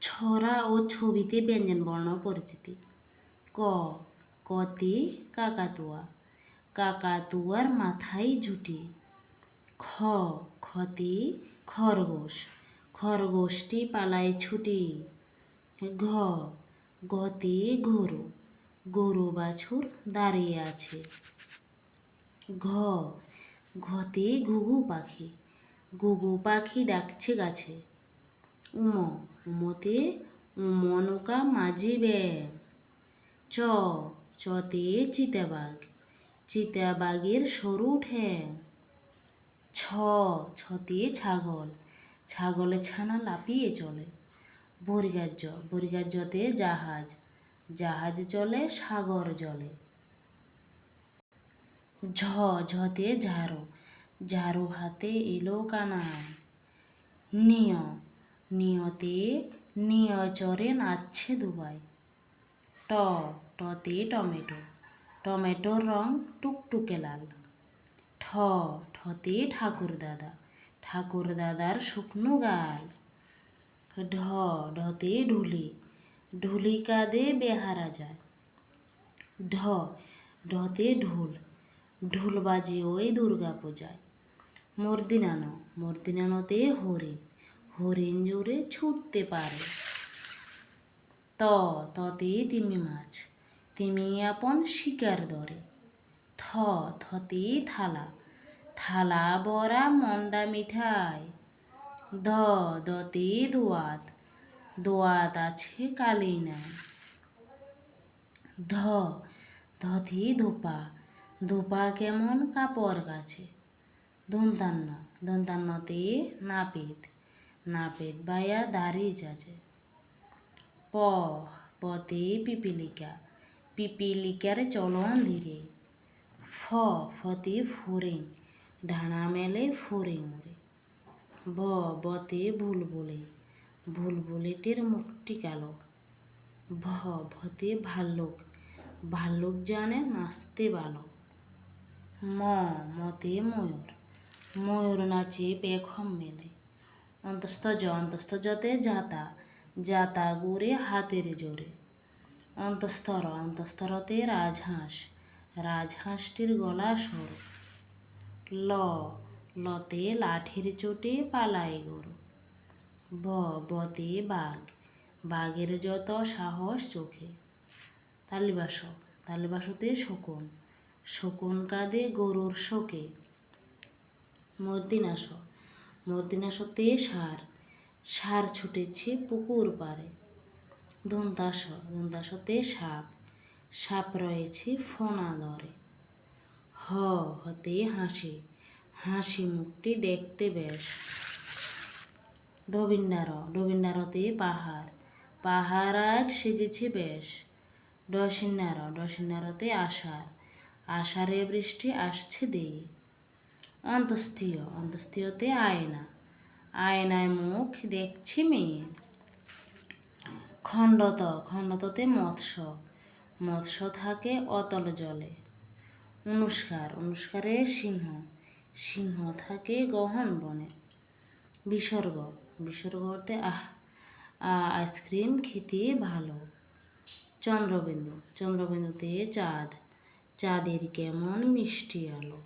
ছড়া ও ছবিতে ব্যঞ্জনবর্ণ পরিচিতি। ক, কতে কাকাতুয়া, কাকাতুয়ার মাথায় ঝুঁটি। খ, খতে খরগোশ, খরগোশটি পালায় ছুটি। ঘ, ঘতে গরু, গরু বাছুর দাঁড়িয়ে আছে। ঘ, ঘতে ঘুঘু পাখি, ঘুঘু পাখি ডাকছে গাছে। উম, উমতে উমনৌকা মাঝি ব্যাঙ। চ, চতে চিতাবাঘ, চিতাবাঘের সরু ঠ্যাং। ছ, ছতে ছাগল, ছাগলের ছানা লাফিয়ে চলে। বর্গার জ, বর্গার জতে জাহাজ, জাহাজ চলে সাগর জলে। ঝ, ঝতে ঝাড়ু, ঝাড়ু হাতে এলো কানাই। নিয়, নিয়তে নিয়চরে নাচছে দুবাই। ট, টতে টমেটো, টমেটোর রং টুকটুকে লাল। ঠ, ঠতে ঠাকুর দাদা, ঠাকুর দাদার শুকনো গাল। ঢ, ঢতে ঢুলি, ঢুলি কাঁধে বেহারা যায়। ঢ, ঢতে ঢোল, ঢোল বাজে ওই দুর্গা পূজায়। মূর্ধন্য, মূর্ধন্যতে হরিণ, হরিণ জোরে ছুটতে পারে। ত, ততে তিমি মাছ, তিমি আপন শিকার ধরে। থ, থতে থালা, থালা ভরা মন্ডা মিঠাই। দ, দতে দোয়াত, দোয়াত আছে কালি নাই। ধ, ধতে ধোপা, ধোপা কেমন কাপড় কাছে। দন্তান্ন, দন্তান্নতে নাপিত, নাপিত বাইয়া দাড়ি চাচে। প, পতে পিপিলিকা, পিপিলিকার চলন ধীরে। ফ, ফতে ফড়িং, ডানা মেলে ফড়িং উড়ে। ব, বতে বুলবুলি, বুলবুলিটির মুখটি কালো। ভ, ভতে ভাল্লুক, ভাল্লুক জানে নাচতে ভালো। ম, মতে ময়ূর, ময়ূর নাচে পেখম মেলে। অন্তস্থ জ, অন্তস্থ জতে জাতা, জাতা গুড়ে হাতের জোরে। অন্তস্থর, অন্তস্থরতে রাজহাঁস, রাজহাঁসটির গলা সরু। ল, লতে লাঠির চোটে পালায় গরু। ব, বতে বাঘ, বাঘের যত সাহস চোখে। তালিবাস, তালিবাসতে শকুন, শকুন কাঁধে গরুর শোকে। মূর্ধন্যাস, মূর্ধন্যাসতে ষাঁড়, ষাঁড় ছুটেছে পুকুর পাড়ে। দন্তাস, দন্তাসতে সাপ, সাপ রয়েছে ফনা ধরে। হ, হতে হাসি, হাসি মুখটি দেখতে বেশ। ডবিন্ডার, ডবিন্ডারতে পাহাড়, পাহাড় আজ সেজেছে বেশ। ডসিন্নার, ডসিন্নারতে আষাঢ়, আষাঢ়ে বৃষ্টি আসছে দেরি। অন্তস্থীয়, অন্তস্থীয়তে আয়না, আয়নায় মুখ দেখছে মেয়ে। খণ্ডত, খণ্ডততে মৎস্য, মৎস্য থাকে অতল জলে। অনুস্কার, অনুস্কারে সিংহ, সিংহ থাকে গহন বনে। বিসর্গ, বিসর্গতে আইসক্রিম খেতে ভালো। চন্দ্রবিন্দু, চন্দ্রবিন্দুতে চাঁদ, চাঁদের কেমন মিষ্টি আলো।